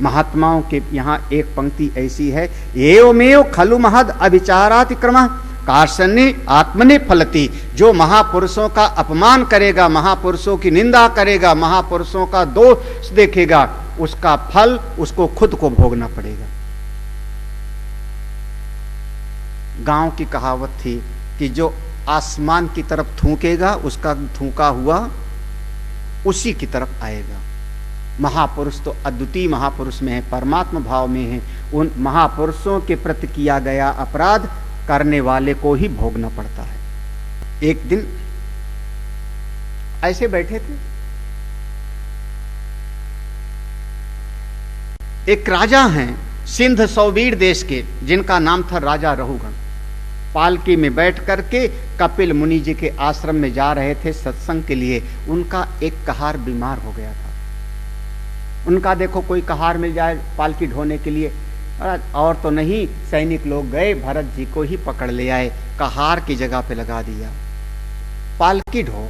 महात्माओं के यहाँ एक पंक्ति ऐसी है, एवमेव खलु महद अविचारातिक्रमः कार्षण्ये आत्मने फलति। जो महापुरुषों का अपमान करेगा, महापुरुषों की निंदा करेगा, महापुरुषों का दोष देखेगा, उसका फल उसको खुद को भोगना पड़ेगा। गांव की कहावत थी कि जो आसमान की तरफ थूकेगा उसका थूका हुआ उसी की तरफ आएगा। महापुरुष तो अद्वितीय महापुरुष में है, परमात्मा भाव में है। उन महापुरुषों के प्रति किया गया अपराध करने वाले को ही भोगना पड़ता है। एक दिन ऐसे बैठे थे, एक राजा हैं सिंध सौवीर देश के, जिनका नाम था राजा रहुगण। पालकी में बैठ करके कपिल मुनि जी के आश्रम में जा रहे थे सत्संग के लिए। उनका एक कहार बीमार हो गया था। उनका देखो कोई कहार मिल जाए पालकी ढोने के लिए, और तो नहीं, सैनिक लोग गए, भरत जी को ही पकड़ ले आए, कहार की जगह पे लगा दिया। पालकी ढो,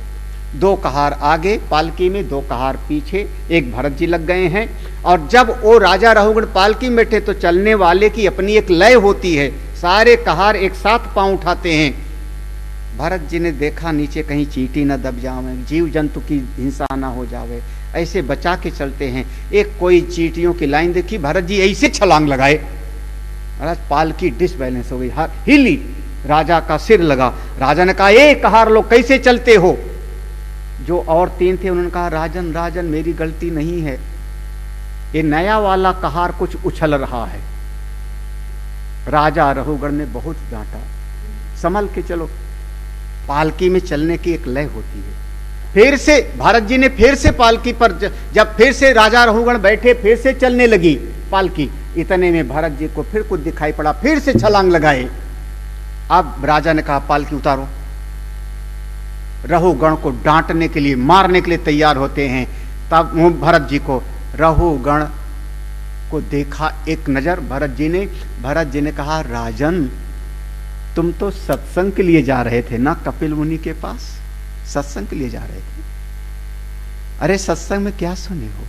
2 कहार आगे पालकी में, 2 कहार पीछे, एक भरत जी लग गए हैं। और जब वो राजा रहुगण पालकी में बैठे तो चलने वाले की अपनी एक लय होती है, सारे कहार एक साथ पांव उठाते हैं। भरत जी ने देखा नीचे कहीं चींटी न दब जावे, जीव जंतु की हिंसा ना हो जावे, ऐसे बचा के चलते हैं। एक कोई चींटियों की लाइन देखी, भरत जी ऐसे छलांग लगाए, पालकी डिसबैलेंस हो गई, हिली, राजा का सिर लगा। राजा ने कहा, ए कहार लोग कैसे चलते हो? जो और 3 थे उन्होंने कहा, राजन राजन मेरी गलती नहीं है, ये नया वाला कहार कुछ उछल रहा है। राजा रहुगण ने बहुत डांटा, संभल के चलो। पालकी में चलने की एक लय होती है। फिर से भरत जी ने फिर से पालकी पर, जब फिर से राजा रहुगण बैठे, फिर से चलने लगी पालकी। इतने में भरत जी को फिर कुछ दिखाई पड़ा, फिर से छलांग लगाए। अब राजा ने कहा, पालकी उतारो। रहुगण को डांटने के लिए, मारने के लिए तैयार होते हैं। तब भरत जी को, रहुगण को देखा एक नजर भरत जी ने कहा, राजन तुम तो सत्संग के लिए जा रहे थे ना कपिल मुनि के पास, सत्संग के लिए जा रहे थे। अरे सत्संग में क्या सुने हो?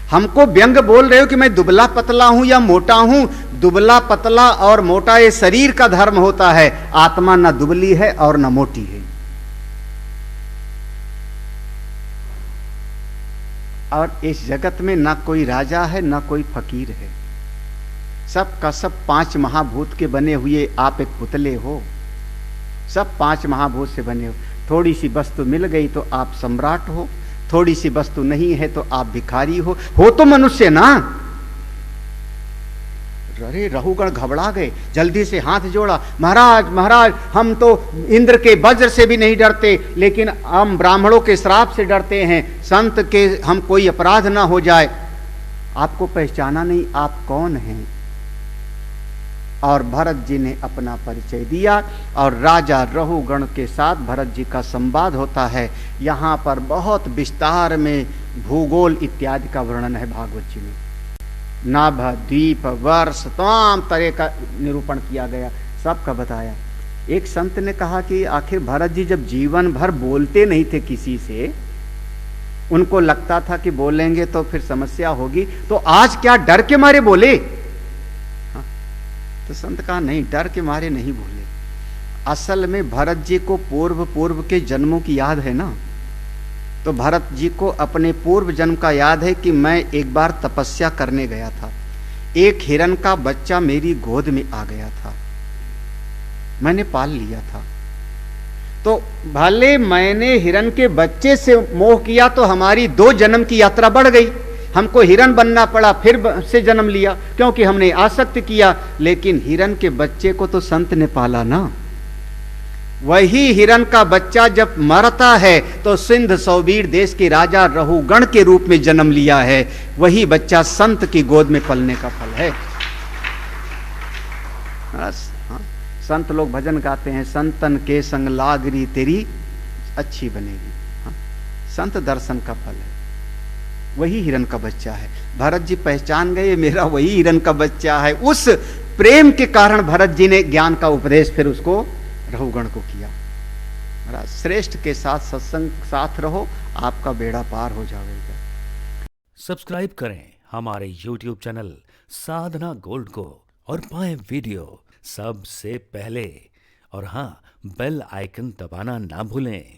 हमको व्यंग बोल रहे हो कि मैं दुबला पतला हूं या मोटा हूं? दुबला पतला और मोटा ये शरीर का धर्म होता है, आत्मा न दुबली है और न मोटी है। और इस जगत में ना कोई राजा है ना कोई फकीर है, सब का सब 5 महाभूत के बने हुए आप एक पुतले हो। सब 5 महाभूत से बने हो। थोड़ी सी वस्तु मिल गई तो आप सम्राट हो, थोड़ी सी वस्तु नहीं है तो आप भिखारी हो तो मनुष्य ना। अरे रहुगण घबरा गए, जल्दी से हाथ जोड़ा, महाराज महाराज हम तो इंद्र के वज्र से भी नहीं डरते, लेकिन हम ब्राह्मणों के श्राप से डरते हैं, संत के हम कोई अपराध ना हो जाए। आपको पहचाना नहीं, आप कौन हैं? और भरत जी ने अपना परिचय दिया और राजा रहुगण के साथ भरत जी का संवाद होता है। यहाँ पर बहुत विस्तार में भूगोल इत्यादि का वर्णन है भागवत जी में। नाभ, द्वीप, वर्ष, तमाम तरह का निरूपण किया गया, सबका बताया। एक संत ने कहा कि आखिर भरत जी जब जीवन भर बोलते नहीं थे किसी से, उनको लगता था कि बोलेंगे तो फिर समस्या होगी, तो आज क्या डर के मारे बोले? हाँ, तो संत कहा नहीं, डर के मारे नहीं बोले। असल में भरत जी को पूर्व के जन्मों की याद है ना, तो भरत जी को अपने पूर्व जन्म का याद है कि मैं एक बार तपस्या करने गया था, एक हिरण का बच्चा मेरी गोद में आ गया था, मैंने पाल लिया था। तो भले मैंने हिरण के बच्चे से मोह किया तो हमारी 2 जन्म की यात्रा बढ़ गई, हमको हिरण बनना पड़ा, फिर से जन्म लिया क्योंकि हमने आसक्त किया। लेकिन हिरण के बच्चे को तो संत ने पाला ना। वही हिरण का बच्चा जब मरता है तो सिंध सौवीर देश के राजा रहुगण के रूप में जन्म लिया है। वही बच्चा संत की गोद में पलने का फल है। हाँ, संत लोग भजन गाते हैं, संतन के संग लागरी तेरी अच्छी बनेगी। हाँ, संत दर्शन का फल है, वही हिरण का बच्चा है। भरत जी पहचान गए मेरा वही हिरण का बच्चा है। उस प्रेम के कारण भरत जी ने ज्ञान का उपदेश फिर उसको रहुगण को किया। श्रेष्ठ के साथ सत्संग साथ रहो, आपका बेड़ा पार हो जाएगा। सब्सक्राइब करें हमारे YouTube चैनल साधना गोल्ड को और पाएं वीडियो सबसे पहले। और हाँ, बेल आइकन दबाना ना भूलें।